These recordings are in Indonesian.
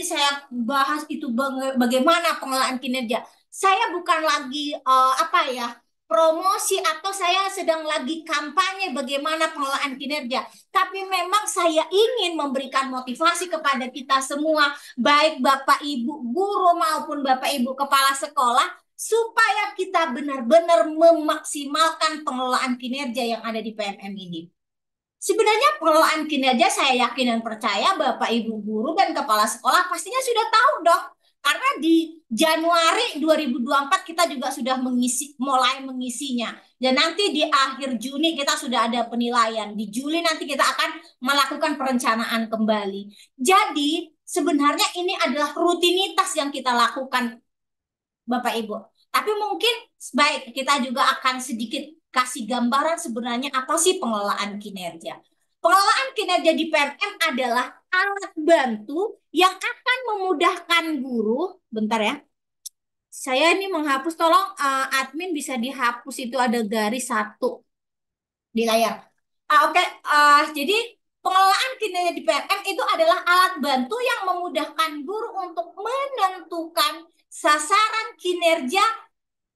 tadi saya bahas itu bagaimana pengelolaan kinerja. Saya bukan lagi apa ya, promosi atau saya sedang lagi kampanye bagaimana pengelolaan kinerja. Tapi memang saya ingin memberikan motivasi kepada kita semua, baik Bapak Ibu guru maupun Bapak Ibu kepala sekolah, supaya kita benar-benar memaksimalkan pengelolaan kinerja yang ada di PMM ini. Sebenarnya pengelolaan kinerja saya yakin dan percaya Bapak Ibu guru dan kepala sekolah pastinya sudah tahu dong. Karena di Januari 2024 kita juga sudah mulai mengisinya. Dan nanti di akhir Juni kita sudah ada penilaian. Di Juli nanti kita akan melakukan perencanaan kembali. Jadi sebenarnya ini adalah rutinitas yang kita lakukan Bapak Ibu. Tapi mungkin baik kita juga akan sedikit kasih gambaran sebenarnya apa sih pengelolaan kinerja. Pengelolaan kinerja di PMM adalah alat bantu yang akan memudahkan guru. Bentar ya. Saya ini menghapus, tolong admin bisa dihapus itu ada garis satu di layar. Oke, jadi pengelolaan kinerja di PMM itu adalah alat bantu yang memudahkan guru untuk menentukan sasaran kinerja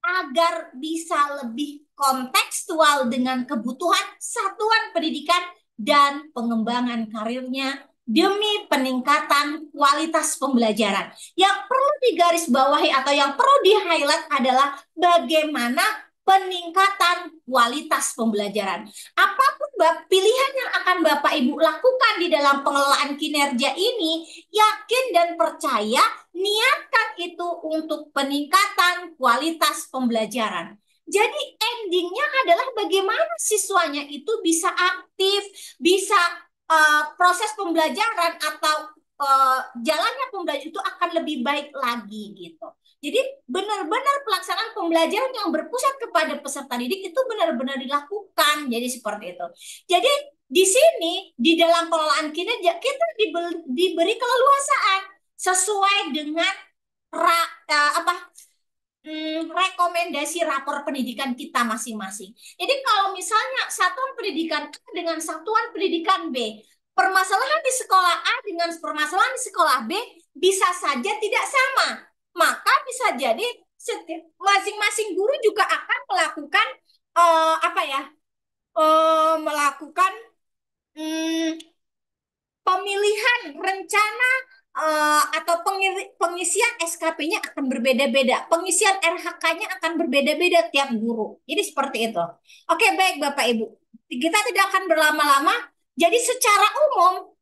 agar bisa lebih kontekstual dengan kebutuhan satuan pendidikan dan pengembangan karirnya demi peningkatan kualitas pembelajaran. Yang perlu digarisbawahi atau yang perlu di-highlight adalah bagaimana peningkatan kualitas pembelajaran. Apapun pilihan yang akan Bapak Ibu lakukan di dalam pengelolaan kinerja ini, yakin dan percaya niatkan itu untuk peningkatan kualitas pembelajaran. Jadi endingnya adalah bagaimana siswanya itu bisa aktif, bisa proses pembelajaran atau jalannya pembelajaran itu akan lebih baik lagi gitu. Jadi benar-benar pelaksanaan pembelajaran yang berpusat kepada peserta didik itu benar-benar dilakukan. Jadi seperti itu. Jadi di sini di dalam pengelolaan kinerja kita diberi keleluasaan sesuai dengan rekomendasi rapor pendidikan kita masing-masing. Jadi kalau misalnya satuan pendidikan A dengan satuan pendidikan B, permasalahan di sekolah A dengan permasalahan di sekolah B bisa saja tidak sama. Maka bisa jadi masing-masing guru juga akan melakukan melakukan pemilihan rencana atau pengisian SKP-nya akan berbeda-beda. Pengisian RHK-nya akan berbeda-beda tiap guru. Jadi seperti itu. Oke, baik Bapak Ibu. Kita tidak akan berlama-lama. Jadi secara umum,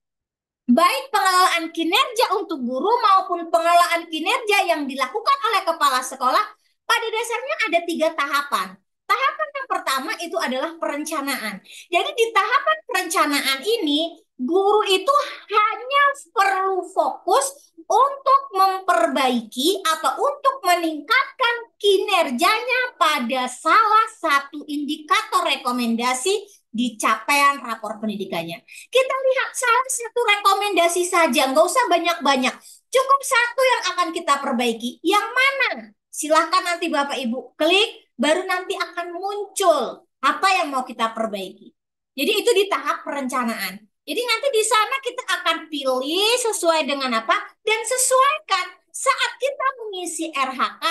baik pengelolaan kinerja untuk guru maupun pengelolaan kinerja yang dilakukan oleh kepala sekolah, pada dasarnya ada 3 tahapan. Tahapan yang pertama itu adalah perencanaan. Jadi di tahapan perencanaan ini, guru itu hanya perlu fokus untuk memperbaiki atau untuk meningkatkan kinerjanya pada salah satu indikator rekomendasi di capaian rapor pendidikannya. Kita lihat salah satu rekomendasi saja, nggak usah banyak-banyak. Cukup satu yang akan kita perbaiki. Yang mana? Silahkan nanti Bapak Ibu klik, baru nanti akan muncul apa yang mau kita perbaiki. Jadi itu di tahap perencanaan. Jadi nanti di sana kita akan pilih sesuai dengan apa dan sesuaikan saat kita mengisi RHK,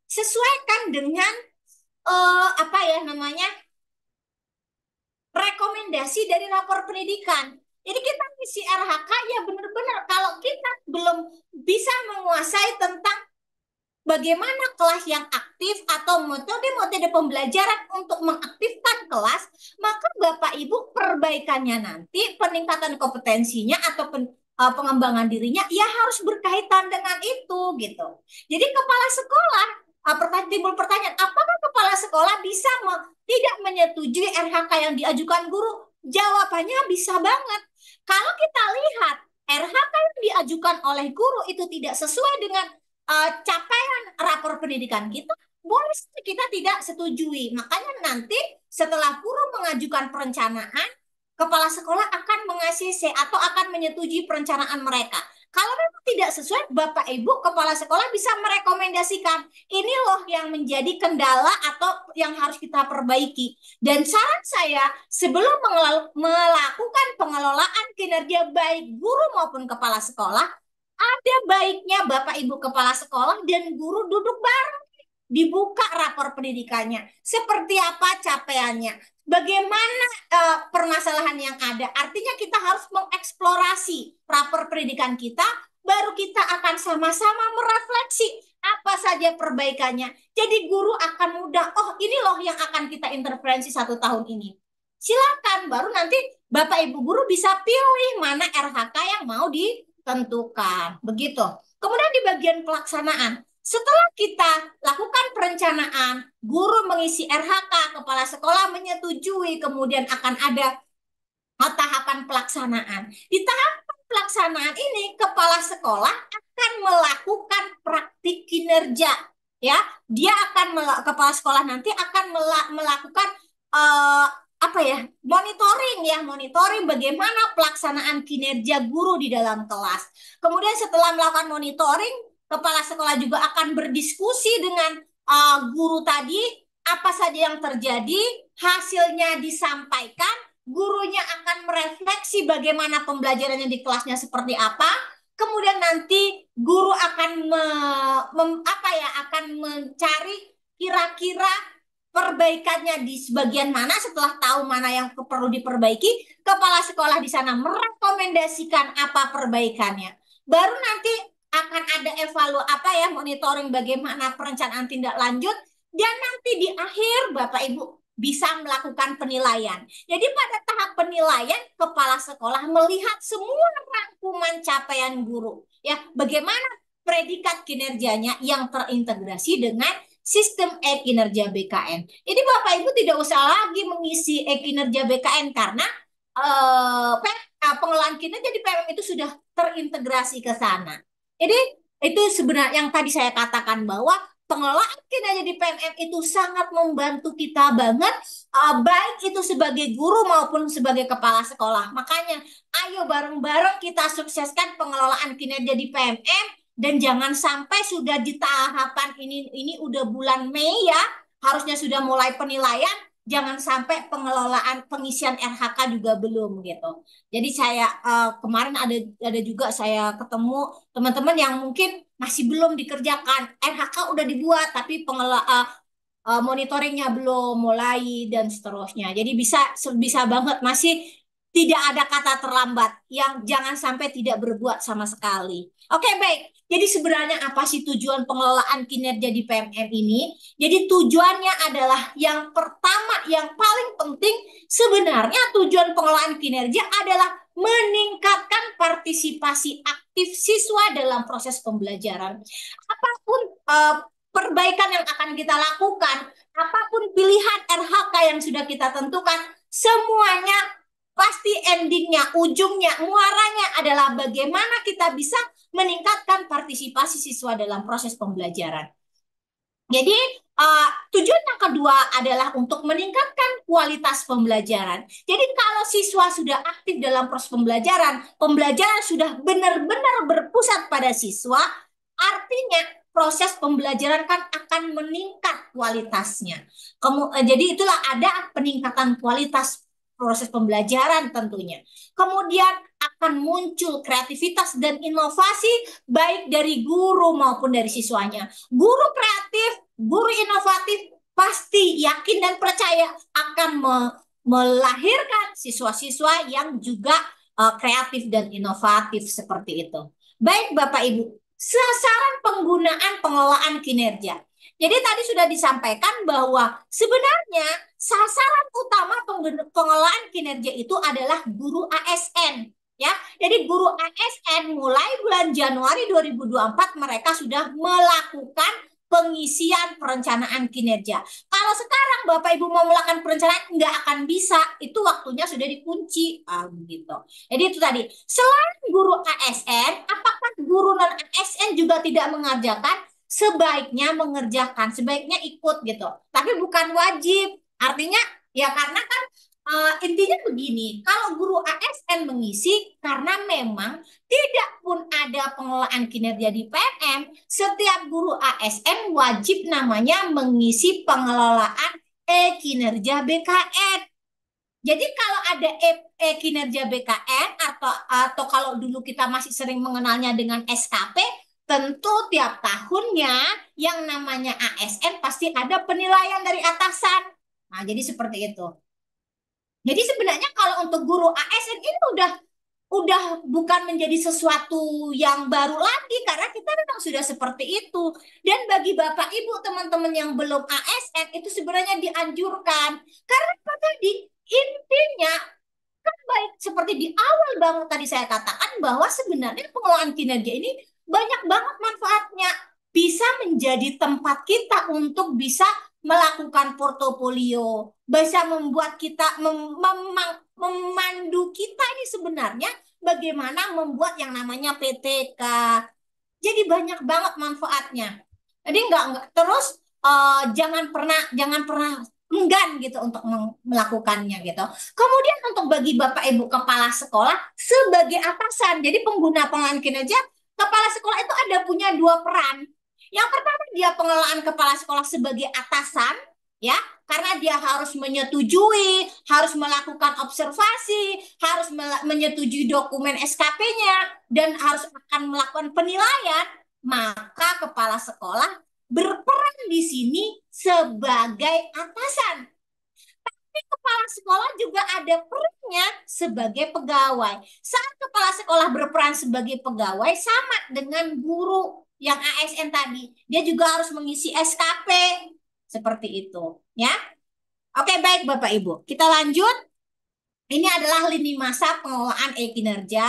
sesuaikan dengan apa ya namanya rekomendasi dari rapor pendidikan. Jadi kita mengisi RHK ya benar-benar kalau kita belum bisa menguasai tentang bagaimana kelas yang aktif atau metode-metode pembelajaran untuk mengaktifkan kelas, maka Bapak Ibu perbaikannya nanti peningkatan kompetensinya atau pengembangan dirinya ya harus berkaitan dengan itu gitu. Jadi kepala sekolah timbul pertanyaan, apakah kepala sekolah bisa tidak menyetujui RHK yang diajukan guru? Jawabannya bisa banget. Kalau kita lihat RHK yang diajukan oleh guru itu tidak sesuai dengan capaian rapor pendidikan kita, boleh kita tidak setujui. Makanya nanti setelah guru mengajukan perencanaan, kepala sekolah akan meng-ACC atau akan menyetujui perencanaan mereka. Kalau memang tidak sesuai, Bapak Ibu kepala sekolah bisa merekomendasikan ini loh yang menjadi kendala atau yang harus kita perbaiki. Dan saran saya sebelum melakukan pengelolaan kinerja baik guru maupun kepala sekolah, ada baiknya Bapak Ibu kepala sekolah dan guru duduk bareng, dibuka rapor pendidikannya, seperti apa capaiannya, bagaimana permasalahan yang ada. Artinya kita harus mengeksplorasi rapor pendidikan kita, baru kita akan sama-sama merefleksi apa saja perbaikannya. Jadi guru akan mudah, oh ini loh yang akan kita intervensi 1 tahun ini. Silakan, baru nanti Bapak Ibu guru bisa pilih mana RHK yang mau ditentukan. Begitu. Kemudian di bagian pelaksanaan, setelah kita lakukan perencanaan, guru mengisi RHK, kepala sekolah menyetujui, kemudian akan ada tahapan pelaksanaan. Di tahapan pelaksanaan ini, kepala sekolah akan melakukan praktik kinerja. Ya, dia akan kepala sekolah nanti akan melakukan apa ya, monitoring bagaimana pelaksanaan kinerja guru di dalam kelas. Kemudian setelah melakukan monitoring, kepala sekolah juga akan berdiskusi dengan guru tadi, apa saja yang terjadi, hasilnya disampaikan, gurunya akan merefleksi bagaimana pembelajarannya di kelasnya seperti apa. Kemudian nanti guru akan akan mencari kira-kira perbaikannya di sebagian mana. Setelah tahu mana yang perlu diperbaiki, kepala sekolah di sana merekomendasikan apa perbaikannya. Baru nanti akan ada monitoring bagaimana perencanaan tindak lanjut, dan nanti di akhir Bapak Ibu bisa melakukan penilaian. Jadi pada tahap penilaian, kepala sekolah melihat semua rangkuman capaian guru. Ya, bagaimana predikat kinerjanya yang terintegrasi dengan sistem e-kinerja BKN. Jadi Bapak Ibu tidak usah lagi mengisi e-kinerja BKN karena pengelolaan kinerja di PMM itu sudah terintegrasi ke sana. Jadi itu sebenarnya yang tadi saya katakan bahwa pengelolaan kinerja di PMM itu sangat membantu kita banget, baik itu sebagai guru maupun sebagai kepala sekolah. Makanya, ayo bareng-bareng kita sukseskan pengelolaan kinerja di PMM, dan jangan sampai sudah di tahapan ini udah bulan Mei ya, harusnya sudah mulai penilaian, jangan sampai pengelolaan pengisian RHK juga belum gitu. Jadi saya kemarin ada juga saya ketemu teman-teman yang mungkin masih belum dikerjakan. RHK udah dibuat tapi monitoringnya belum mulai dan seterusnya. Jadi bisa banget, masih tidak ada kata terlambat, yang jangan sampai tidak berbuat sama sekali. Oke, baik. Jadi sebenarnya apa sih tujuan pengelolaan kinerja di PMM ini? Jadi tujuannya adalah yang pertama, yang paling penting, sebenarnya tujuan pengelolaan kinerja adalah meningkatkan partisipasi aktif siswa dalam proses pembelajaran. Apapun perbaikan yang akan kita lakukan, apapun pilihan RHK yang sudah kita tentukan, semuanya pasti endingnya, ujungnya, muaranya adalah bagaimana kita bisa meningkatkan partisipasi siswa dalam proses pembelajaran. Jadi tujuan yang kedua adalah untuk meningkatkan kualitas pembelajaran. Jadi kalau siswa sudah aktif dalam proses pembelajaran, pembelajaran sudah benar-benar berpusat pada siswa, artinya proses pembelajaran kan akan meningkat kualitasnya. Jadi itulah ada peningkatan kualitas proses pembelajaran tentunya. Kemudian akan muncul kreativitas dan inovasi baik dari guru maupun dari siswanya. Guru kreatif, guru inovatif pasti yakin dan percaya akan melahirkan siswa-siswa yang juga kreatif dan inovatif seperti itu. Baik Bapak Ibu, sasaran penggunaan pengelolaan kinerja. Jadi tadi sudah disampaikan bahwa sebenarnya sasaran utama pengelolaan kinerja itu adalah guru ASN. Ya, jadi guru ASN mulai bulan Januari 2024 mereka sudah melakukan pengisian perencanaan kinerja. Kalau sekarang Bapak Ibu mau melakukan perencanaan nggak akan bisa, itu waktunya sudah dikunci, gitu. Jadi itu tadi. Selain guru ASN, apakah guru non ASN juga tidak mengerjakan? Sebaiknya mengerjakan, sebaiknya ikut gitu. Tapi bukan wajib. Artinya ya karena kan intinya begini, kalau guru ASN mengisi karena memang tidak pun ada pengelolaan kinerja di PMM, setiap guru ASN wajib namanya mengisi pengelolaan e-kinerja BKN. Jadi kalau ada kinerja BKN atau kalau dulu kita masih sering mengenalnya dengan SKP, tentu tiap tahunnya yang namanya ASN pasti ada penilaian dari atasan. Nah, jadi seperti itu. Jadi sebenarnya kalau untuk guru ASN ini udah bukan menjadi sesuatu yang baru lagi karena kita memang sudah seperti itu. Dan bagi Bapak Ibu teman-teman yang belum ASN itu sebenarnya dianjurkan. Karena apa tadi? Intinya kan baik seperti di awal banget tadi saya katakan bahwa sebenarnya pengelolaan kinerja ini banyak banget manfaatnya. Bisa menjadi tempat kita untuk bisa melakukan portofolio, bisa membuat kita memandu kita ini sebenarnya bagaimana membuat yang namanya PTK. Jadi banyak banget manfaatnya. Jadi enggak terus jangan pernah enggan gitu untuk melakukannya gitu. Kemudian untuk bagi Bapak Ibu kepala sekolah sebagai atasan, jadi pengguna pengelolaan kinerja, kepala sekolah itu ada punya dua peran. Yang pertama dia pengelolaan kepala sekolah sebagai atasan, ya, karena dia harus menyetujui, harus melakukan observasi, harus menyetujui dokumen SKP-nya, dan harus akan melakukan penilaian, maka kepala sekolah berperan di sini sebagai atasan. Tapi kepala sekolah juga ada perannya sebagai pegawai. Saat kepala sekolah berperan sebagai pegawai sama dengan guru yang ASN tadi. Dia juga harus mengisi SKP. Seperti itu, ya. Oke, baik Bapak Ibu. Kita lanjut. Ini adalah lini masa pengelolaan kinerja,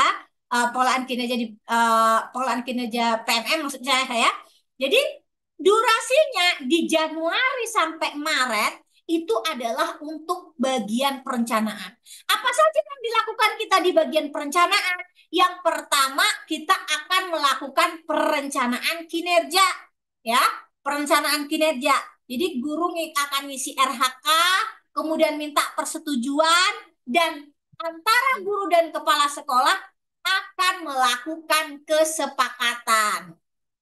pengelolaan kinerja PMM maksud saya. Jadi durasinya di Januari sampai Maret itu adalah untuk bagian perencanaan. Apa saja yang dilakukan kita di bagian perencanaan? Yang pertama, kita akan melakukan perencanaan kinerja, ya, perencanaan kinerja. Jadi guru akan ngisi RHK, kemudian minta persetujuan, dan antara guru dan kepala sekolah akan melakukan kesepakatan.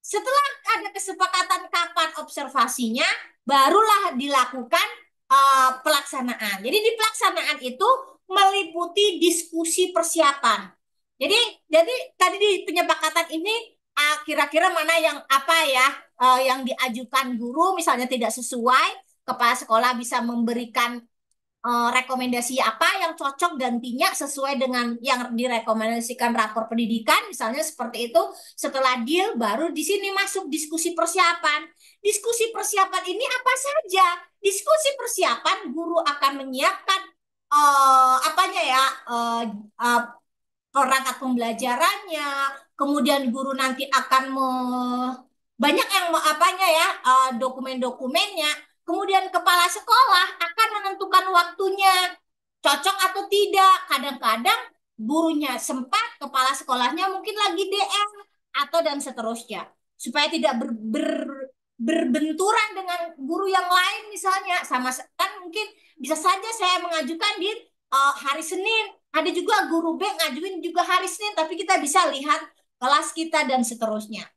Setelah ada kesepakatan kapan observasinya, barulah dilakukan pelaksanaan. Jadi di pelaksanaan itu meliputi diskusi persiapan. Jadi tadi di penyepakatan ini kira-kira mana yang apa ya yang diajukan guru misalnya tidak sesuai, kepala sekolah bisa memberikan rekomendasi apa yang cocok gantinya sesuai dengan yang direkomendasikan rapor pendidikan misalnya seperti itu. Setelah deal baru di sini masuk diskusi persiapan. Diskusi persiapan ini apa saja? Diskusi persiapan guru akan menyiapkan apanya ya perangkat pembelajarannya, kemudian guru nanti akan banyak yang apanya ya dokumen-dokumennya. Kemudian kepala sekolah akan menentukan waktunya, cocok atau tidak. Kadang-kadang gurunya sempat, kepala sekolahnya mungkin lagi DM atau dan seterusnya. Supaya tidak berbenturan dengan guru yang lain misalnya. Sama kan mungkin bisa saja saya mengajukan di hari Senin. Ada juga guru B ngajuin juga hari Senin, tapi kita bisa lihat kelas kita dan seterusnya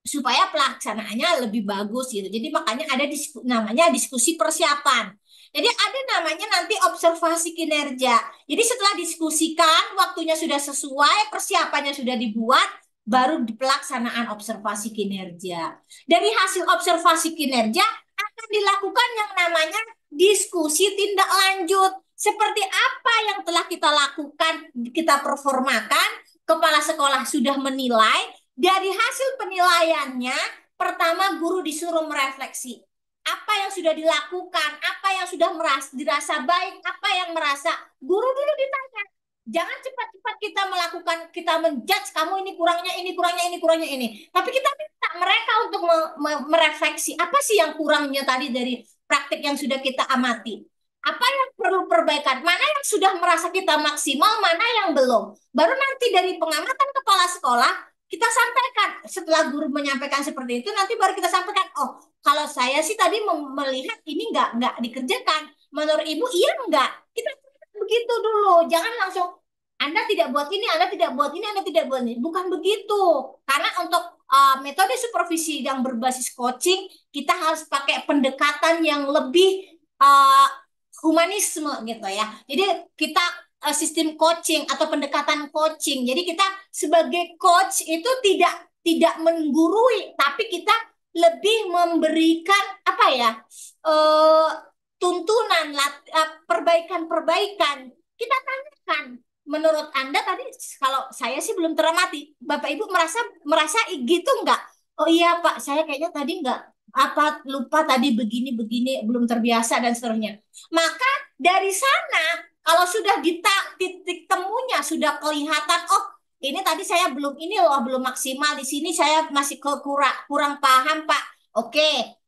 supaya pelaksanaannya lebih bagus gitu. Jadi makanya ada namanya diskusi persiapan. Jadi ada namanya nanti observasi kinerja. Jadi setelah diskusikan, waktunya sudah sesuai, persiapannya sudah dibuat, baru di pelaksanaan observasi kinerja. Dari hasil observasi kinerja akan dilakukan yang namanya diskusi tindak lanjut. Seperti apa yang telah kita lakukan, kita performakan, kepala sekolah sudah menilai. Dari hasil penilaiannya, pertama guru disuruh merefleksi. Apa yang sudah dilakukan, apa yang sudah dirasa baik, apa yang merasa. Guru dulu ditanya. Jangan cepat-cepat kita melakukan, kita menjudge kamu ini kurangnya, ini kurangnya, ini kurangnya, ini. Tapi kita minta mereka untuk merefleksi. Apa sih yang kurangnya tadi dari praktik yang sudah kita amati? Apa yang perlu perbaikan? Mana yang sudah merasa kita maksimal, mana yang belum? Baru nanti dari pengamatan kepala sekolah, kita sampaikan. Setelah guru menyampaikan seperti itu, nanti baru kita sampaikan, oh, kalau saya sih tadi melihat ini nggak dikerjakan. Menurut Ibu, iya nggak? Kita begitu dulu. Jangan langsung, Anda tidak buat ini, Anda tidak buat ini, Anda tidak buat ini. Bukan begitu. Karena untuk metode supervisi yang berbasis coaching, kita harus pakai pendekatan yang lebih humanisme gitu ya. Jadi kita sistem coaching atau pendekatan coaching. Jadi kita sebagai coach itu tidak menggurui, tapi kita lebih memberikan apa ya, eh, tuntunan, perbaikan-perbaikan. Kita tanyakan, menurut Anda tadi, kalau saya sih belum teramati, Bapak Ibu merasa merasa gitu nggak? Oh iya Pak, saya kayaknya tadi nggak apa lupa tadi begini-begini, belum terbiasa dan seterusnya. Maka dari sana, kalau sudah di titik temunya sudah kelihatan, oh ini tadi saya belum ini loh, belum maksimal di sini, saya masih kurang paham Pak. Oke,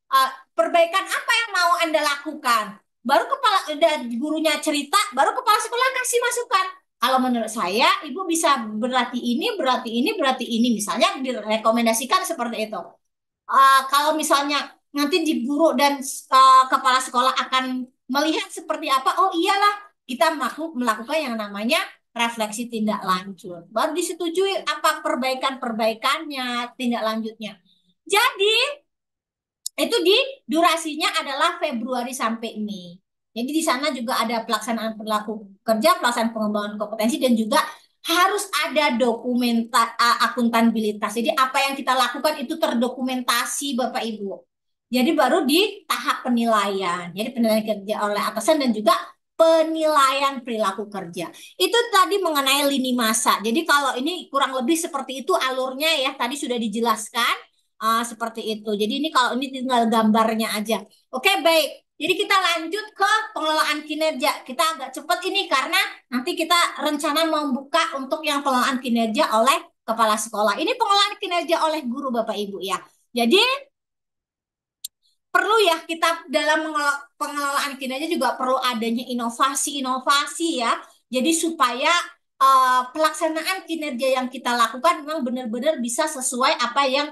perbaikan apa yang mau Anda lakukan? Baru kepala gurunya cerita, baru kepala sekolah kasih masukan. Kalau menurut saya, ibu bisa berarti ini, berarti ini, berarti ini. Misalnya direkomendasikan seperti itu. Kalau misalnya nanti di guru dan kepala sekolah akan melihat seperti apa, oh iyalah kita melakukan yang namanya refleksi tindak lanjut. Baru disetujui apa perbaikan-perbaikannya, tindak lanjutnya. Jadi itu di durasinya adalah Februari sampai Mei. Jadi di sana juga ada pelaksanaan perilaku kerja, pelaksanaan pengembangan kompetensi dan juga harus ada akuntabilitas. Jadi apa yang kita lakukan itu terdokumentasi Bapak Ibu. Jadi baru di tahap penilaian. Jadi penilaian kerja oleh atasan dan juga penilaian perilaku kerja. Itu tadi mengenai lini masa. Jadi kalau ini kurang lebih seperti itu alurnya ya. Tadi sudah dijelaskan. Seperti itu. Jadi ini kalau ini tinggal gambarnya aja. Oke, baik. Jadi kita lanjut ke pengelolaan kinerja. Kita agak cepat ini karena nanti kita rencana membuka untuk yang pengelolaan kinerja oleh kepala sekolah. Ini pengelolaan kinerja oleh guru Bapak Ibu ya. Jadi perlu ya kita dalam pengelolaan kinerja juga perlu adanya inovasi-inovasi ya. Jadi supaya pelaksanaan kinerja yang kita lakukan memang benar-benar bisa sesuai apa yang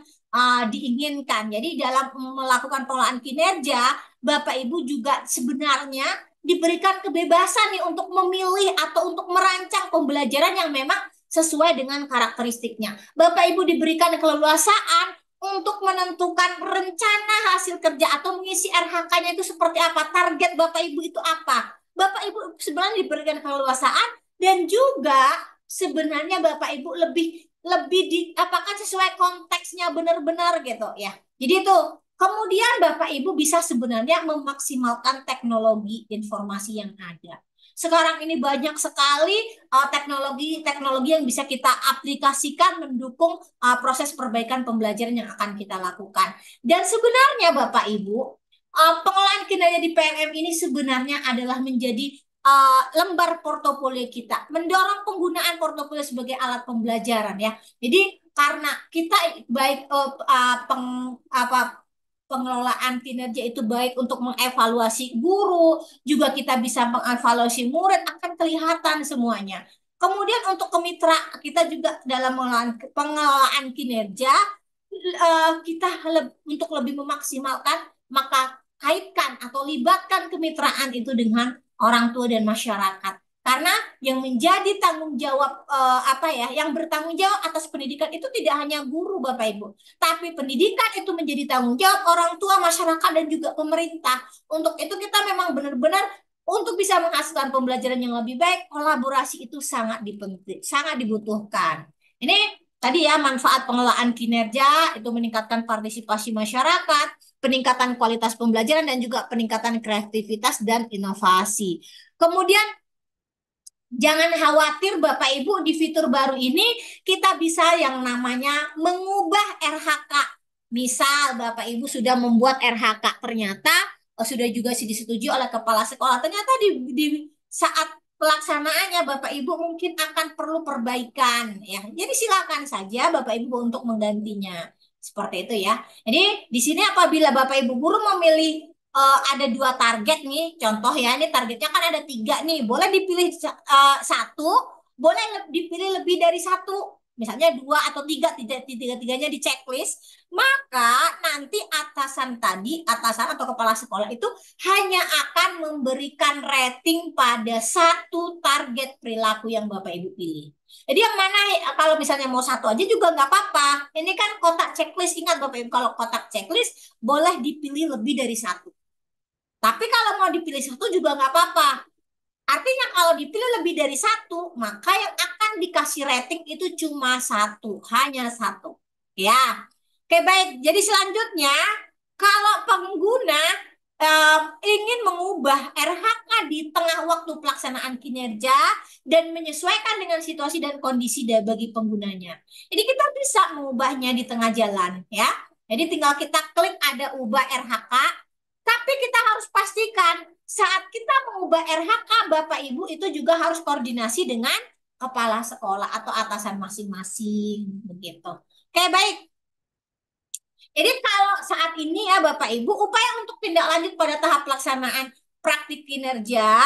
diinginkan. Jadi dalam melakukan pengelolaan kinerja, Bapak Ibu juga sebenarnya diberikan kebebasan nih untuk memilih atau untuk merancang pembelajaran yang memang sesuai dengan karakteristiknya. Bapak Ibu diberikan keleluasaan untuk menentukan rencana hasil kerja atau mengisi RHK-nya itu seperti apa, target Bapak Ibu itu apa. Bapak Ibu sebenarnya diberikan keleluasaan dan juga sebenarnya Bapak Ibu lebih lebih di apakah sesuai konteksnya benar-benar gitu ya. Jadi itu kemudian Bapak Ibu bisa sebenarnya memaksimalkan teknologi informasi yang ada. Sekarang ini banyak sekali teknologi-teknologi yang bisa kita aplikasikan mendukung proses perbaikan pembelajaran yang akan kita lakukan. Dan sebenarnya Bapak Ibu, pengelolaan kinerja di PMM ini sebenarnya adalah menjadi lembar portofolio kita, mendorong penggunaan portofolio sebagai alat pembelajaran ya. Jadi karena kita baik pengelolaan kinerja itu baik untuk mengevaluasi guru, juga kita bisa mengevaluasi murid, akan kelihatan semuanya. Kemudian untuk kemitra kita juga dalam pengelolaan kinerja kita untuk lebih memaksimalkan maka kaitkan atau libatkan kemitraan itu dengan orang tua dan masyarakat. Karena yang menjadi tanggung jawab apa ya, yang bertanggung jawab atas pendidikan itu tidak hanya guru Bapak Ibu, tapi pendidikan itu menjadi tanggung jawab orang tua, masyarakat dan juga pemerintah. Untuk itu kita memang benar-benar untuk bisa menghasilkan pembelajaran yang lebih baik, kolaborasi itu sangat sangat dibutuhkan. Ini tadi ya manfaat pengelolaan kinerja itu meningkatkan partisipasi masyarakat, peningkatan kualitas pembelajaran dan juga peningkatan kreativitas dan inovasi. Kemudian jangan khawatir Bapak Ibu, di fitur baru ini kita bisa yang namanya mengubah RHK. Misal Bapak Ibu sudah membuat RHK, ternyata sudah juga disetujui oleh kepala sekolah. Ternyata di saat pelaksanaannya Bapak Ibu mungkin akan perlu perbaikan ya. Jadi silakan saja Bapak Ibu untuk menggantinya. Seperti itu ya. Jadi di sini apabila Bapak Ibu guru memilih ada dua target nih, contoh ya, ini targetnya kan ada tiga nih, boleh dipilih satu, boleh dipilih lebih dari satu, misalnya dua atau tiga-tiganya di checklist, maka nanti atasan atau kepala sekolah itu hanya akan memberikan rating pada satu target perilaku yang Bapak Ibu pilih. Jadi yang mana kalau misalnya mau satu aja juga nggak apa-apa. Ini kan kotak checklist, ingat Bapak Ibu, kalau kotak checklist boleh dipilih lebih dari satu. Tapi kalau mau dipilih satu juga nggak apa-apa. Artinya kalau dipilih lebih dari satu, maka yang akan dikasih rating itu cuma satu, hanya satu. Ya, oke baik. Jadi selanjutnya, kalau pengguna ingin mengubah RHK di tengah waktu pelaksanaan kinerja dan menyesuaikan dengan situasi dan kondisi bagi penggunanya. Jadi kita bisa mengubahnya di tengah jalan, ya. Jadi tinggal kita klik ada ubah RHK, tapi kita harus pastikan saat kita mengubah RHK Bapak Ibu itu juga harus koordinasi dengan kepala sekolah atau atasan masing-masing begitu. Oke, baik. Jadi kalau saat ini ya Bapak Ibu, upaya untuk tindak lanjut pada tahap pelaksanaan praktik kinerja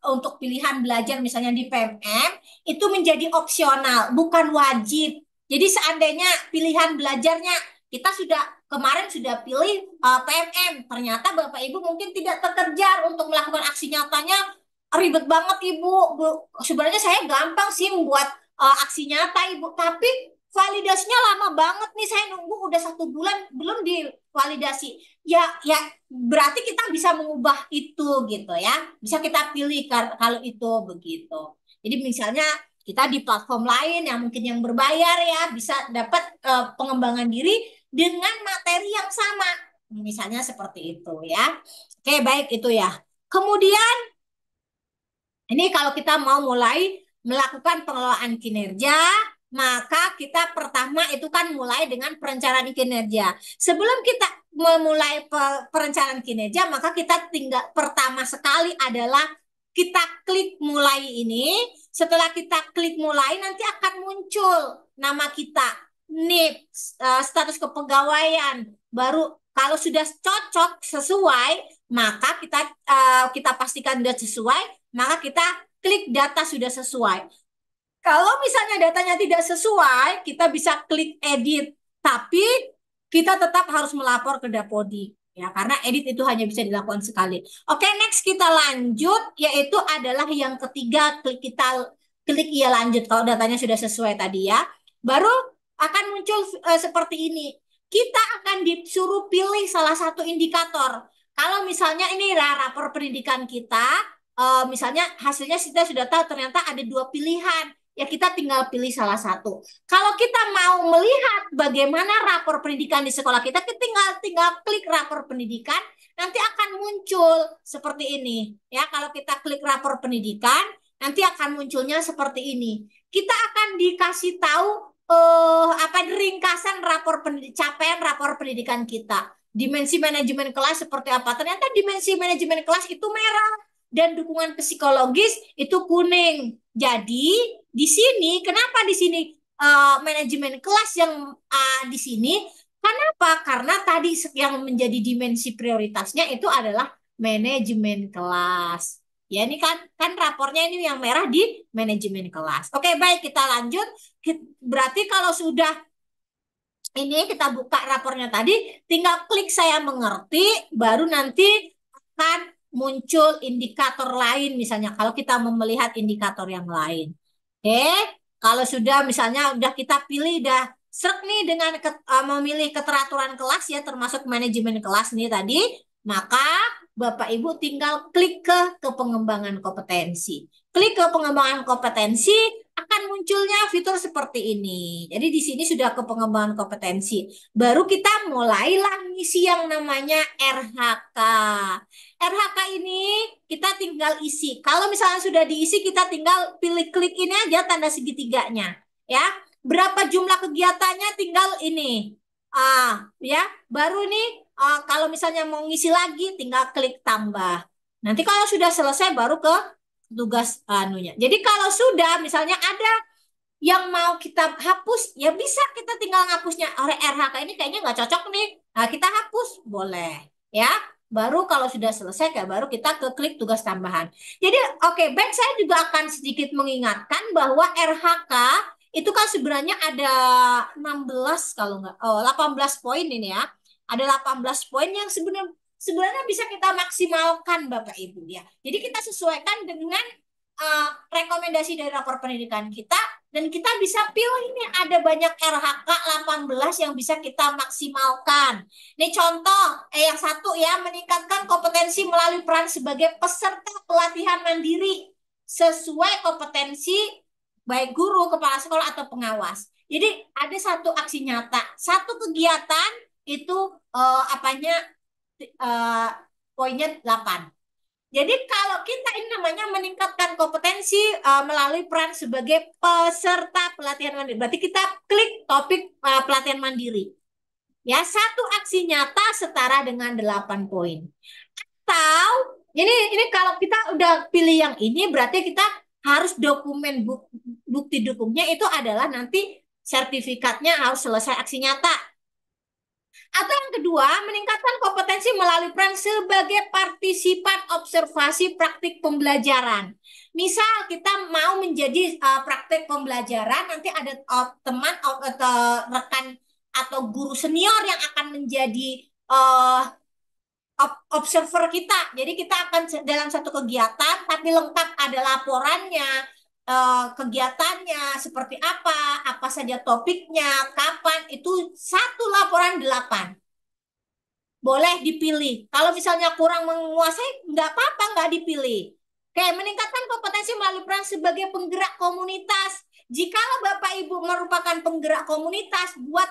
untuk pilihan belajar misalnya di PMM itu menjadi opsional, bukan wajib. Jadi seandainya pilihan belajarnya kita sudah kemarin sudah pilih PMM, ternyata Bapak Ibu mungkin tidak terkejar untuk melakukan aksi nyatanya, ribet banget Ibu. Sebenarnya saya gampang sih membuat aksi nyata Ibu, tapi validasinya lama banget nih, saya nunggu udah 1 bulan belum divalidasi. Ya berarti kita bisa mengubah itu gitu ya, bisa kita pilih kalau itu begitu. Jadi misalnya kita di platform lain yang mungkin yang berbayar ya bisa dapat pengembangan diri dengan materi yang sama, misalnya seperti itu ya. Oke baik itu ya. Kemudian ini kalau kita mau mulai melakukan pengelolaan kinerja, maka kita pertama itu kan mulai dengan perencanaan kinerja. Sebelum kita memulai perencanaan kinerja, maka kita tinggal pertama sekali adalah kita klik mulai ini. Setelah kita klik mulai, nanti akan muncul nama kita, NIP, status kepegawaian. Baru kalau sudah cocok sesuai, maka kita pastikan sudah sesuai, maka kita klik data sudah sesuai. Kalau misalnya datanya tidak sesuai, kita bisa klik edit, tapi kita tetap harus melapor ke Dapodik ya, karena edit itu hanya bisa dilakukan sekali. Oke, next kita lanjut, yaitu adalah yang ketiga, klik ya lanjut kalau datanya sudah sesuai tadi ya. Baru akan muncul seperti ini. Kita akan disuruh pilih salah satu indikator. Kalau misalnya ini rapor pendidikan kita, misalnya hasilnya kita sudah tahu ternyata ada 2 pilihan, ya kita tinggal pilih salah satu. Kalau kita mau melihat bagaimana rapor pendidikan di sekolah kita, kita tinggal klik rapor pendidikan, nanti akan muncul seperti ini. Ya, kalau kita klik rapor pendidikan, nanti akan munculnya seperti ini. Kita akan dikasih tahu ringkasan capaian rapor pendidikan kita. Dimensi manajemen kelas seperti apa? Ternyata dimensi manajemen kelas itu merah dan dukungan psikologis itu kuning. Jadi di sini kenapa di sini manajemen kelas yang di sini? Kenapa? Karena tadi yang menjadi dimensi prioritasnya itu adalah manajemen kelas. Ya ini kan rapornya ini yang merah di manajemen kelas. Oke, baik kita lanjut. Berarti kalau sudah ini kita buka rapornya tadi, tinggal klik saya mengerti, baru nanti akan muncul indikator lain misalnya kalau kita mau melihat indikator yang lain. Oke, kalau sudah misalnya udah kita pilih udah serk nih dengan memilih keteraturan kelas ya termasuk manajemen kelas nih tadi, maka Bapak Ibu tinggal klik ke pengembangan kompetensi. Klik ke pengembangan kompetensi, akan munculnya fitur seperti ini. Jadi di sini sudah ke pengembangan kompetensi. Baru kita mulailah ngisi yang namanya RHK. RHK ini kita tinggal isi. Kalau misalnya sudah diisi, kita tinggal pilih klik ini aja tanda segitiganya. Ya, berapa jumlah kegiatannya tinggal ini. Ya, baru nih kalau misalnya mau ngisi lagi, tinggal klik tambah. Nanti kalau sudah selesai, baru ke tugas anunya. Jadi kalau sudah misalnya ada yang mau kita hapus, ya bisa kita tinggal ngapusnya. Oleh RHK ini kayaknya nggak cocok nih. Nah, kita hapus, boleh. Ya, baru kalau sudah selesai, kayak baru kita ke klik tugas tambahan. Jadi, oke, baik saya juga akan sedikit mengingatkan bahwa RHK itu kan sebenarnya ada 16 kalau nggak, 18 poin ini ya. Ada 18 poin yang sebenarnya bisa kita maksimalkan Bapak Ibu ya. Jadi kita sesuaikan dengan rekomendasi dari rapor pendidikan kita, Dan kita bisa pilih ini ada banyak RHK 18 yang bisa kita maksimalkan. Ini contoh, yang satu ya, meningkatkan kompetensi melalui peran sebagai peserta pelatihan mandiri sesuai kompetensi baik guru, kepala sekolah atau pengawas. Jadi ada satu aksi nyata, satu kegiatan itu apanya poinnya 8. Jadi kalau kita ini namanya meningkatkan kompetensi melalui peran sebagai peserta pelatihan mandiri. Berarti kita klik topik pelatihan mandiri. Ya, satu aksi nyata setara dengan 8 poin. Atau ini kalau kita udah pilih yang ini berarti kita harus dokumen bukti dukungnya itu adalah nanti sertifikatnya harus selesai aksi nyata. Atau yang kedua, meningkatkan kompetensi melalui peran sebagai partisipan observasi praktik pembelajaran. Misal kita mau menjadi praktik pembelajaran, nanti ada teman atau rekan atau guru senior yang akan menjadi observer kita. Jadi kita akan dalam satu kegiatan, tapi lengkap ada laporannya, kegiatannya seperti apa saja topiknya, kapan, itu satu laporan 8. Boleh dipilih. Kalau misalnya kurang menguasai, nggak apa-apa, nggak dipilih. Oke, meningkatkan kompetensi melalui peran sebagai penggerak komunitas. Jikalau Bapak Ibu merupakan penggerak komunitas, buat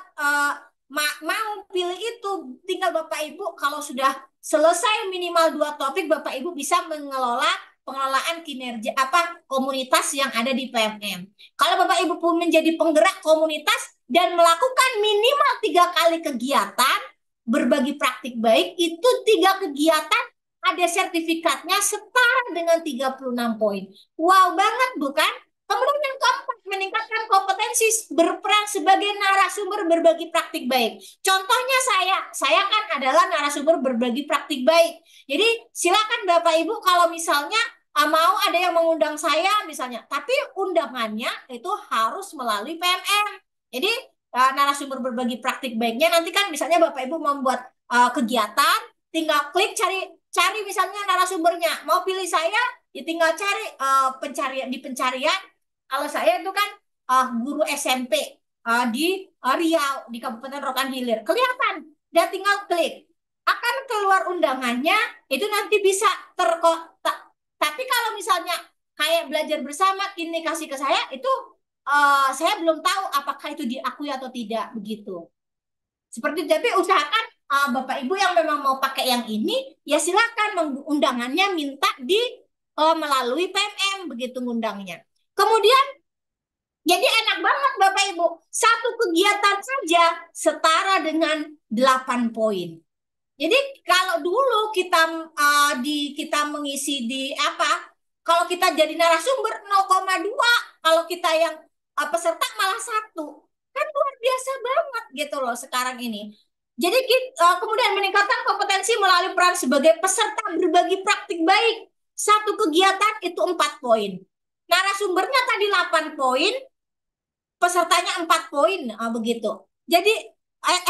mau pilih itu, tinggal Bapak Ibu kalau sudah selesai minimal 2 topik, Bapak Ibu bisa mengelola pengelolaan kinerja komunitas yang ada di PMM. Kalau Bapak Ibu pun menjadi penggerak komunitas dan melakukan minimal 3 kali kegiatan, berbagi praktik baik, itu 3 kegiatan ada sertifikatnya setara dengan 36 poin. Wow banget bukan? Kemudian yang keempat, meningkatkan kompetensi berperan sebagai narasumber berbagi praktik baik. Contohnya saya kan adalah narasumber berbagi praktik baik. Jadi silakan Bapak Ibu kalau misalnya mau ada yang mengundang saya misalnya, tapi undangannya itu harus melalui PMM. Jadi narasumber berbagi praktik baiknya nanti kan misalnya Bapak Ibu membuat kegiatan, tinggal klik cari misalnya narasumbernya. Mau pilih saya, ya tinggal cari pencarian di pencarian. Kalau saya itu kan guru SMP di Riau di Kabupaten Rokan Hilir. Kelihatan, dan tinggal klik. Akan keluar undangannya, itu nanti bisa terkotak. Tapi kalau misalnya kayak belajar bersama, kini kasih ke saya, itu saya belum tahu apakah itu diakui atau tidak begitu. Seperti tapi usahakan Bapak Ibu yang memang mau pakai yang ini ya silakan undangannya minta di melalui PMM begitu ngundangnya. Kemudian jadi enak banget Bapak Ibu, satu kegiatan saja setara dengan 8 poin. Jadi kalau dulu kita mengisi di kalau kita jadi narasumber 0,2, kalau kita yang peserta malah 1. Kan luar biasa banget gitu loh sekarang ini. Jadi kemudian meningkatkan kompetensi melalui peran sebagai peserta berbagi praktik baik. Satu kegiatan itu 4 poin. Narasumbernya tadi 8 poin, pesertanya 4 poin, begitu. Jadi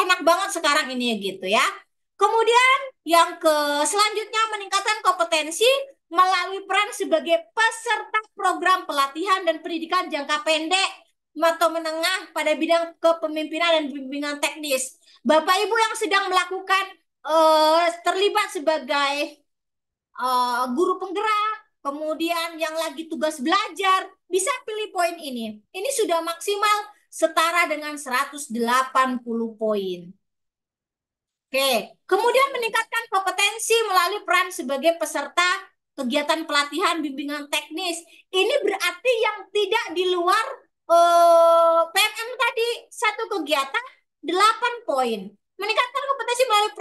enak banget sekarang ini gitu ya. Kemudian yang selanjutnya meningkatkan kompetensi melalui peran sebagai peserta program pelatihan dan pendidikan jangka pendek atau menengah pada bidang kepemimpinan dan bimbingan teknis. Bapak Ibu yang sedang melakukan terlibat sebagai guru penggerak, kemudian yang lagi tugas belajar, bisa pilih poin ini. Ini sudah maksimal setara dengan 180 poin. Oke, kemudian meningkatkan kompetensi melalui peran sebagai peserta kegiatan pelatihan bimbingan teknis. Ini berarti yang tidak di luar PMM tadi, satu kegiatan 8 poin. Meningkatkan kompetensi melalui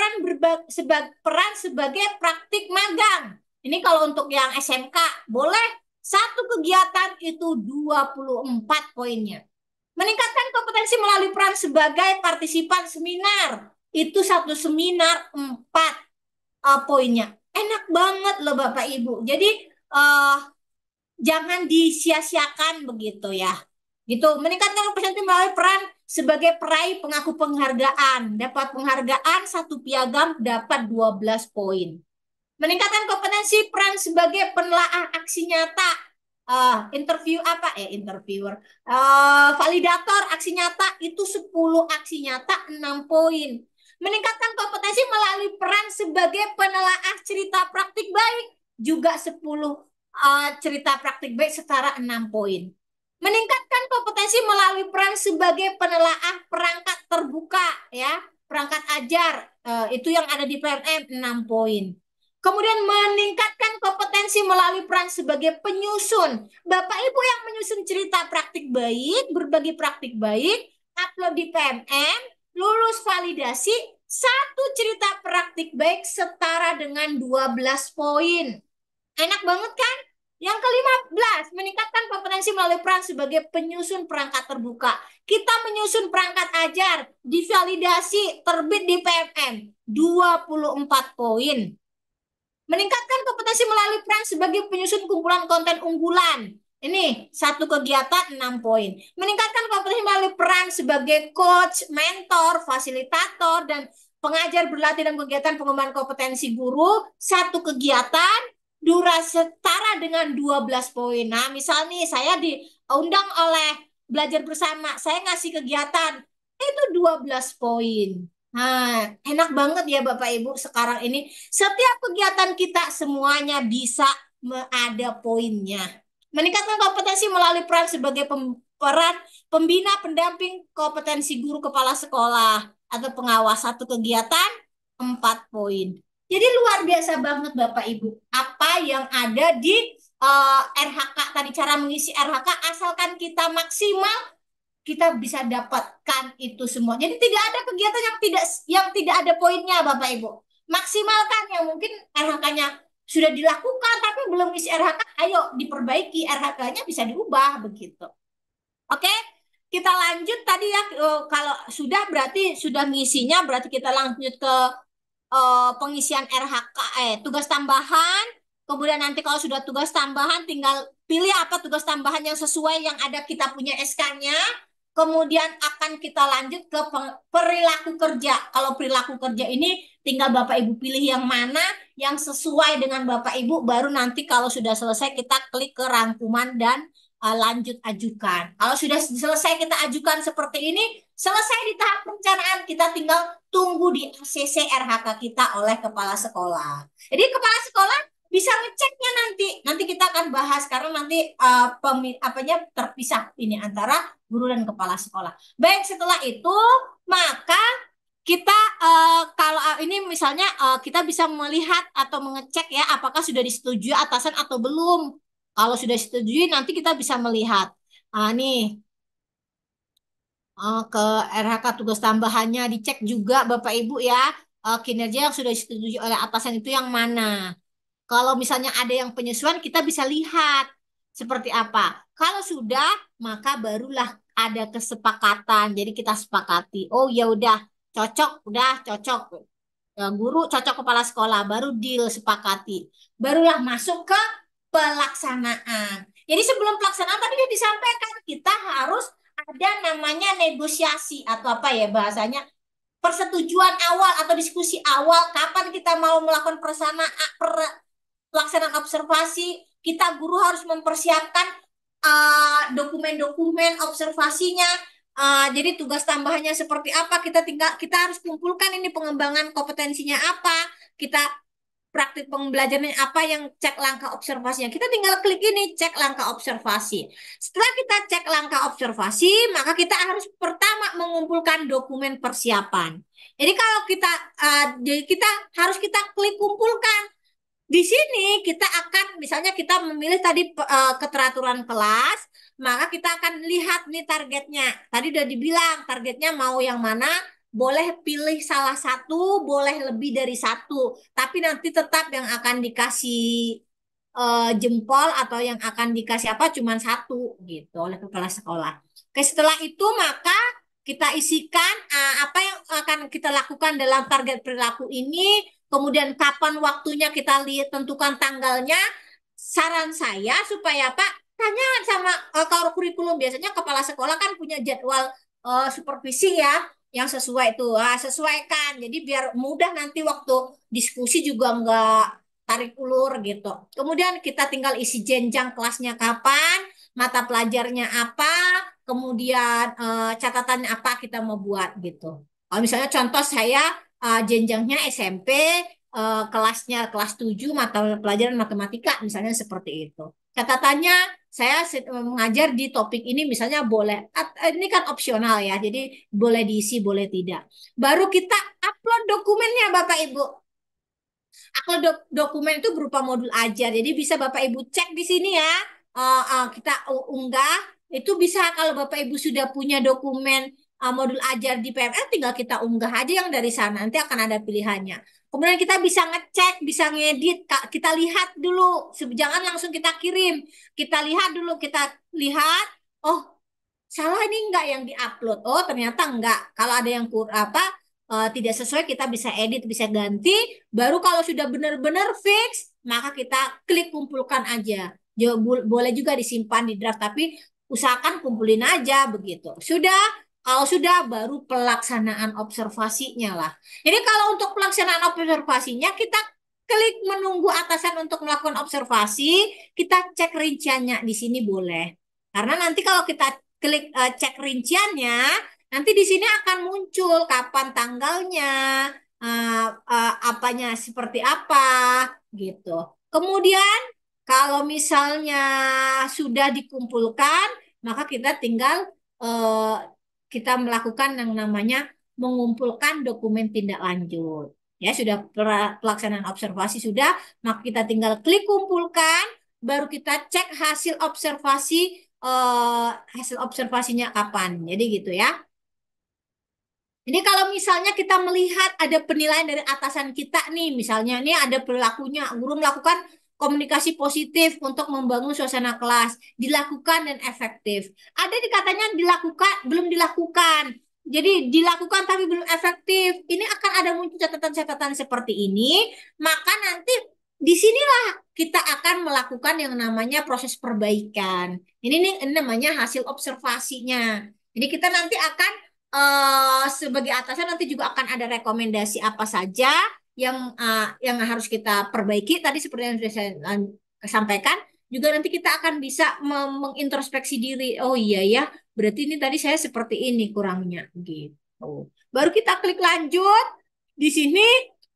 peran sebagai praktik magang. Ini kalau untuk yang SMK, boleh satu kegiatan itu 24 poinnya. Meningkatkan kompetensi melalui peran sebagai partisipan seminar. Itu satu seminar 4 poinnya. Enak banget loh Bapak Ibu. Jadi jangan disia-siakan begitu ya. Gitu. Meningkatkan kompetensi melalui peran sebagai peraih pengaku penghargaan. Dapat penghargaan 1 piagam, dapat 12 poin. Meningkatkan kompetensi peran sebagai penelaah aksi nyata. interview apa interviewer, validator aksi nyata itu 10 aksi nyata 6 poin. Meningkatkan kompetensi melalui peran sebagai penelaah cerita praktik baik juga 10 cerita praktik baik setara 6 poin. Meningkatkan kompetensi melalui peran sebagai penelaah perangkat terbuka ya, perangkat ajar itu yang ada di PMM 6 poin. Kemudian meningkatkan kompetensi melalui peran sebagai penyusun. Bapak Ibu yang menyusun cerita praktik baik, berbagi praktik baik, upload di PMM, lulus validasi, satu cerita praktik baik setara dengan 12 poin. Enak banget kan? Yang ke-15, meningkatkan kompetensi melalui peran sebagai penyusun perangkat terbuka. Kita menyusun perangkat ajar, divalidasi, terbit di PMM, 24 poin. Meningkatkan kompetensi melalui peran sebagai penyusun kumpulan konten unggulan. Ini satu kegiatan 6 poin. Meningkatkan kompetensi melalui peran sebagai coach, mentor, fasilitator, dan pengajar berlatih dalam kegiatan pengembangan kompetensi guru. Satu kegiatan durasi setara dengan 12 poin. Nah, misal nih saya diundang oleh belajar bersama, saya ngasih kegiatan, itu 12 poin. Nah, enak banget ya Bapak Ibu sekarang ini. Setiap kegiatan kita semuanya bisa ada poinnya. Meningkatkan kompetensi melalui peran sebagai peran pembina pendamping kompetensi guru kepala sekolah atau pengawas, satu kegiatan 4 poin. Jadi luar biasa banget Bapak Ibu. Apa yang ada di RHK tadi, cara mengisi RHK, asalkan kita maksimal kita bisa dapatkan itu semua. Jadi tidak ada kegiatan yang tidak ada poinnya Bapak Ibu. Maksimalkan yang mungkin RHK-nya sudah dilakukan tapi belum isi RHK, ayo diperbaiki RHK-nya, bisa diubah begitu. Oke, kita lanjut tadi ya. Kalau sudah berarti sudah ngisinya, berarti kita lanjut ke pengisian RHK, tugas tambahan. Kemudian nanti kalau sudah tugas tambahan tinggal pilih apa tugas tambahan yang sesuai yang ada kita punya SK-nya. Kemudian akan kita lanjut ke perilaku kerja. Kalau perilaku kerja ini tinggal Bapak Ibu pilih yang mana yang sesuai dengan Bapak Ibu, baru nanti kalau sudah selesai kita klik ke rangkuman dan lanjut ajukan. Kalau sudah selesai kita ajukan seperti ini, selesai di tahap perencanaan, kita tinggal tunggu di ACC RHK kita oleh kepala sekolah. Jadi kepala sekolah bisa ngeceknya nanti. Nanti kita akan bahas karena nanti apanya terpisah ini antara guru dan kepala sekolah. Baik, setelah itu maka kita kalau ini misalnya kita bisa melihat atau mengecek ya apakah sudah disetujui atasan atau belum. Kalau sudah disetujui nanti kita bisa melihat. Nih ke RHK tugas tambahannya dicek juga Bapak Ibu ya, kinerja yang sudah disetujui oleh atasan itu yang mana. Kalau misalnya ada yang penyesuaian kita bisa lihat seperti apa. Kalau sudah maka barulah ada kesepakatan. Jadi kita sepakati. Oh ya udah cocok, udah cocok. Guru cocok kepala sekolah, baru deal sepakati. Barulah masuk ke pelaksanaan. Jadi sebelum pelaksanaan tadi sudah disampaikan kita harus ada namanya negosiasi atau apa ya bahasanya, persetujuan awal atau diskusi awal kapan kita mau melakukan pelaksanaan observasi. Kita guru harus mempersiapkan dokumen-dokumen observasinya. Jadi tugas tambahannya seperti apa, kita harus kumpulkan ini pengembangan kompetensinya apa, kita praktik pembelajarannya apa, yang cek langkah observasinya. Kita tinggal klik ini, cek langkah observasi. Setelah kita cek langkah observasi, maka kita harus pertama mengumpulkan dokumen persiapan. Jadi kalau kita harus kita klik kumpulkan. Di sini kita akan, misalnya kita memilih tadi keteraturan kelas, maka kita akan lihat nih targetnya. Tadi udah dibilang targetnya mau yang mana, boleh pilih salah satu, boleh lebih dari satu. Tapi nanti tetap yang akan dikasih jempol atau yang akan dikasih apa cuma satu gitu oleh kepala sekolah. Oke, setelah itu maka kita isikan apa yang akan kita lakukan dalam target perilaku ini, kemudian kapan waktunya kita lihat, tentukan tanggalnya. Saran saya supaya Pak tanya sama kalau kurikulum, biasanya kepala sekolah kan punya jadwal supervisi ya yang sesuai itu, sesuaikan. Jadi biar mudah nanti waktu diskusi juga tarik ulur gitu. Kemudian kita tinggal isi jenjang kelasnya kapan, mata pelajarnya apa, kemudian catatannya apa kita mau buat gitu. Kalau misalnya contoh saya jenjangnya SMP, kelasnya kelas 7 mata pelajaran matematika misalnya seperti itu. Catatannya saya mengajar di topik ini misalnya boleh, ini kan opsional ya, jadi boleh diisi boleh tidak. Baru kita upload dokumennya Bapak Ibu. Upload dokumen itu berupa modul ajar, jadi bisa Bapak Ibu cek di sini ya. Kita unggah, itu bisa kalau Bapak Ibu sudah punya dokumen modul ajar di PMR, tinggal kita unggah aja yang dari sana, nanti akan ada pilihannya. Kemudian kita bisa ngecek, bisa ngedit, kita lihat dulu, jangan langsung kita kirim. Kita lihat dulu, kita lihat, oh salah ini enggak yang diupload. Oh ternyata enggak. Kalau ada yang apa tidak sesuai kita bisa edit, bisa ganti. Baru kalau sudah benar-benar fix, maka kita klik kumpulkan aja. Boleh juga disimpan di draft, tapi usahakan kumpulin aja begitu. Sudah, kalau sudah baru pelaksanaan observasinya lah. Jadi kalau untuk pelaksanaan observasinya kita klik menunggu atasan untuk melakukan observasi, kita cek rinciannya di sini boleh. Karena nanti kalau kita klik cek rinciannya, nanti di sini akan muncul kapan tanggalnya, apanya seperti apa, gitu. Kemudian kalau misalnya sudah dikumpulkan, maka kita tinggal uh, kita melakukan yang namanya mengumpulkan dokumen tindak lanjut. Ya, sudah pelaksanaan observasi sudah, maka kita tinggal klik kumpulkan, baru kita cek hasil observasinya kapan. Jadi gitu ya. Jadi kalau misalnya kita melihat ada penilaian dari atasan kita nih, misalnya nih ada perilakunya, guru melakukan komunikasi positif untuk membangun suasana kelas, dilakukan dan efektif. Ada dikatanya dilakukan, belum dilakukan. Jadi dilakukan tapi belum efektif. Ini akan ada muncul catatan-catatan seperti ini, maka nanti di sinilah kita akan melakukan yang namanya proses perbaikan. Ini nih ini namanya hasil observasinya. Jadi kita nanti akan sebagai atasan nanti juga akan ada rekomendasi apa saja yang harus kita perbaiki tadi seperti yang sudah saya sampaikan. Juga nanti kita akan bisa mengintrospeksi diri. Oh iya ya, berarti ini tadi saya seperti ini kurangnya gitu. Baru kita klik lanjut. Di sini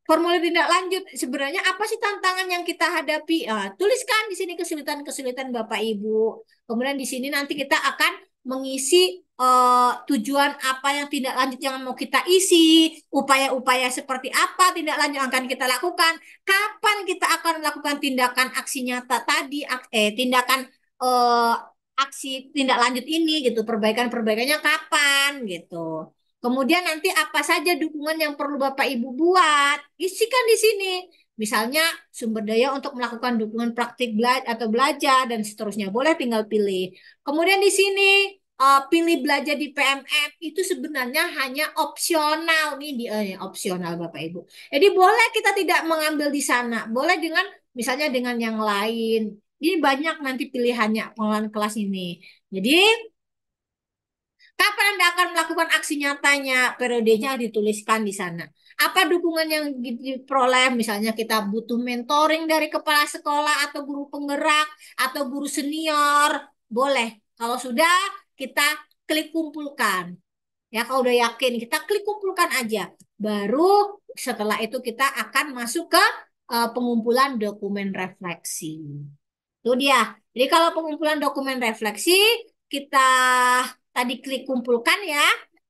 formulir tindak lanjut. Sebenarnya apa sih tantangan yang kita hadapi? Tuliskan di sini kesulitan-kesulitan Bapak Ibu. Kemudian di sini nanti kita akan mengisi tujuan apa yang tindak lanjut yang mau kita isi, upaya-upaya seperti apa tindak lanjut yang akan kita lakukan, kapan kita akan melakukan tindakan aksi nyata tadi, tindakan eh, aksi tindak lanjut ini gitu, perbaikan-perbaikannya kapan gitu. Kemudian nanti apa saja dukungan yang perlu Bapak Ibu buat, isikan di sini. Misalnya sumber daya untuk melakukan dukungan praktik atau belajar dan seterusnya. Boleh tinggal pilih. Kemudian di sini pilih belajar di PMF itu sebenarnya hanya opsional nih opsional Bapak Ibu. Jadi boleh kita tidak mengambil di sana, boleh dengan misalnya dengan yang lain. Ini banyak nanti pilihannya pengelolaan kelas ini. Jadi kapan Anda akan melakukan aksi nyatanya? Periodenya dituliskan di sana. Apa dukungan yang diperoleh? Misalnya kita butuh mentoring dari kepala sekolah atau guru penggerak atau guru senior. Boleh. Kalau sudah, kita klik kumpulkan. Ya, kalau udah yakin, kita klik kumpulkan aja. Baru setelah itu kita akan masuk ke pengumpulan dokumen refleksi. Itu dia. Jadi kalau pengumpulan dokumen refleksi, kita tadi klik kumpulkan ya,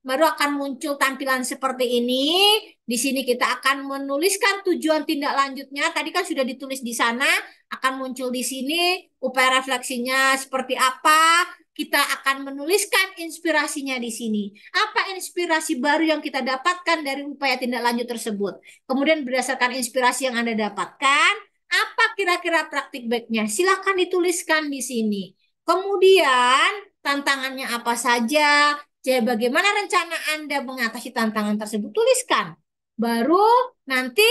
baru akan muncul tampilan seperti ini. Di sini kita akan menuliskan tujuan tindak lanjutnya. Tadi kan sudah ditulis di sana, akan muncul di sini upaya refleksinya seperti apa. Kita akan menuliskan inspirasinya di sini. Apa inspirasi baru yang kita dapatkan dari upaya tindak lanjut tersebut? Kemudian berdasarkan inspirasi yang Anda dapatkan, apa kira-kira praktik baiknya? Silahkan dituliskan di sini. Kemudian tantangannya apa saja? Jadi bagaimana rencana Anda mengatasi tantangan tersebut? Tuliskan. Baru nanti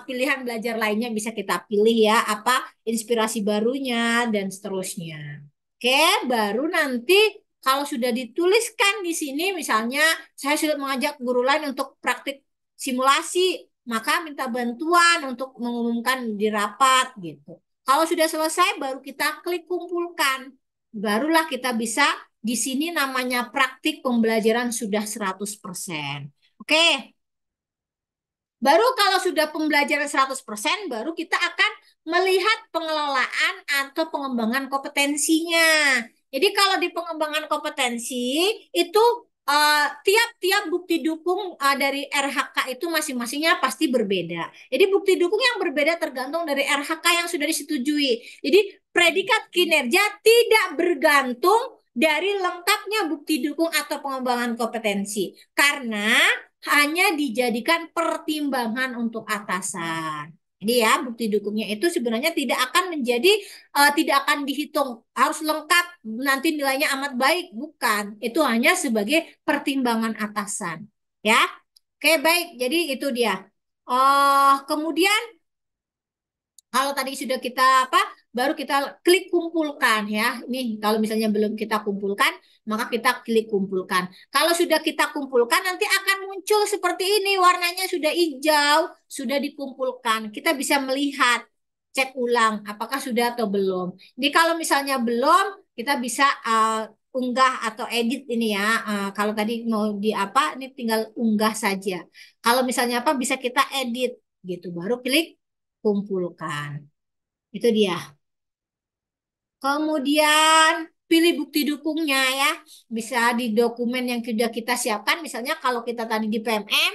pilihan belajar lainnya bisa kita pilih ya, apa inspirasi barunya dan seterusnya. Oke, baru nanti kalau sudah dituliskan di sini, misalnya saya sudah mengajak guru lain untuk praktik simulasi maka minta bantuan untuk mengumumkan di rapat gitu. Kalau sudah selesai baru kita klik kumpulkan. Barulah kita bisa di sini namanya praktik pembelajaran sudah 100%. Oke, baru kalau sudah pembelajaran 100%, baru kita akan melihat pengelolaan atau pengembangan kompetensinya. Jadi kalau di pengembangan kompetensi itu tiap-tiap bukti dukung dari RHK itu masing-masingnya pasti berbeda. Jadi bukti dukung yang berbeda tergantung dari RHK yang sudah disetujui. Jadi predikat kinerja tidak bergantung dari lengkapnya bukti dukung atau pengembangan kompetensi. Karena hanya dijadikan pertimbangan untuk atasan. Jadi ya bukti dukungnya itu sebenarnya tidak akan menjadi tidak akan dihitung harus lengkap nanti nilainya amat baik, bukan. Itu hanya sebagai pertimbangan atasan. Ya. Oke, baik. Jadi itu dia. Kemudian kalau tadi sudah kita apa, baru kita klik kumpulkan ya. Nih, kalau misalnya belum kita kumpulkan, maka kita klik kumpulkan. Kalau sudah kita kumpulkan, nanti akan muncul seperti ini, warnanya sudah hijau, sudah dikumpulkan. Kita bisa melihat, cek ulang, apakah sudah atau belum. Jadi kalau misalnya belum, kita bisa unggah atau edit ini ya. Kalau tadi mau di apa, ini tinggal unggah saja. Kalau misalnya apa, bisa kita edit gitu. Baru klik kumpulkan. Itu dia. Kemudian pilih bukti dukungnya ya. Bisa di dokumen yang sudah kita siapkan. Misalnya kalau kita tadi di PMM,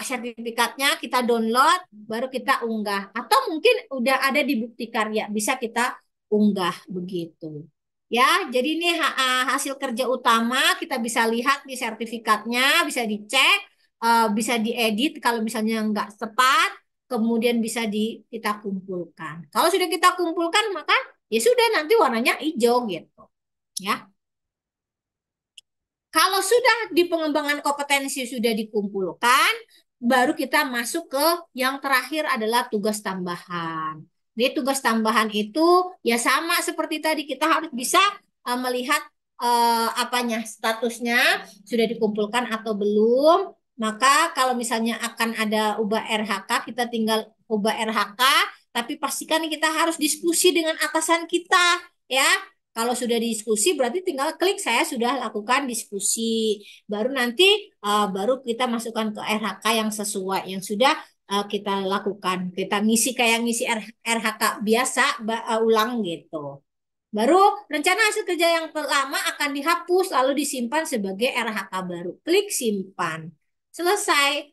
sertifikatnya kita download, baru kita unggah. Atau mungkin udah ada di bukti karya, bisa kita unggah begitu. Ya, jadi ini hasil kerja utama kita bisa lihat di sertifikatnya, bisa dicek, bisa diedit kalau misalnya nggak tepat, kemudian bisa kita kumpulkan. Kalau sudah kita kumpulkan, maka ya sudah nanti warnanya hijau gitu. Ya. Kalau sudah di pengembangan kompetensi sudah dikumpulkan, baru kita masuk ke yang terakhir adalah tugas tambahan. Jadi tugas tambahan itu ya sama seperti tadi kita harus bisa melihat apanya statusnya sudah dikumpulkan atau belum. Maka kalau misalnya akan ada ubah RHK, kita tinggal ubah RHK, tapi pastikan kita harus diskusi dengan atasan kita ya. Kalau sudah diskusi berarti tinggal klik saya sudah lakukan diskusi. Baru nanti baru kita masukkan ke RHK yang sesuai yang sudah kita lakukan. Kita ngisi kayak ngisi RHK biasa ulang gitu. Baru rencana hasil kerja yang lama akan dihapus lalu disimpan sebagai RHK baru. Klik simpan. Selesai.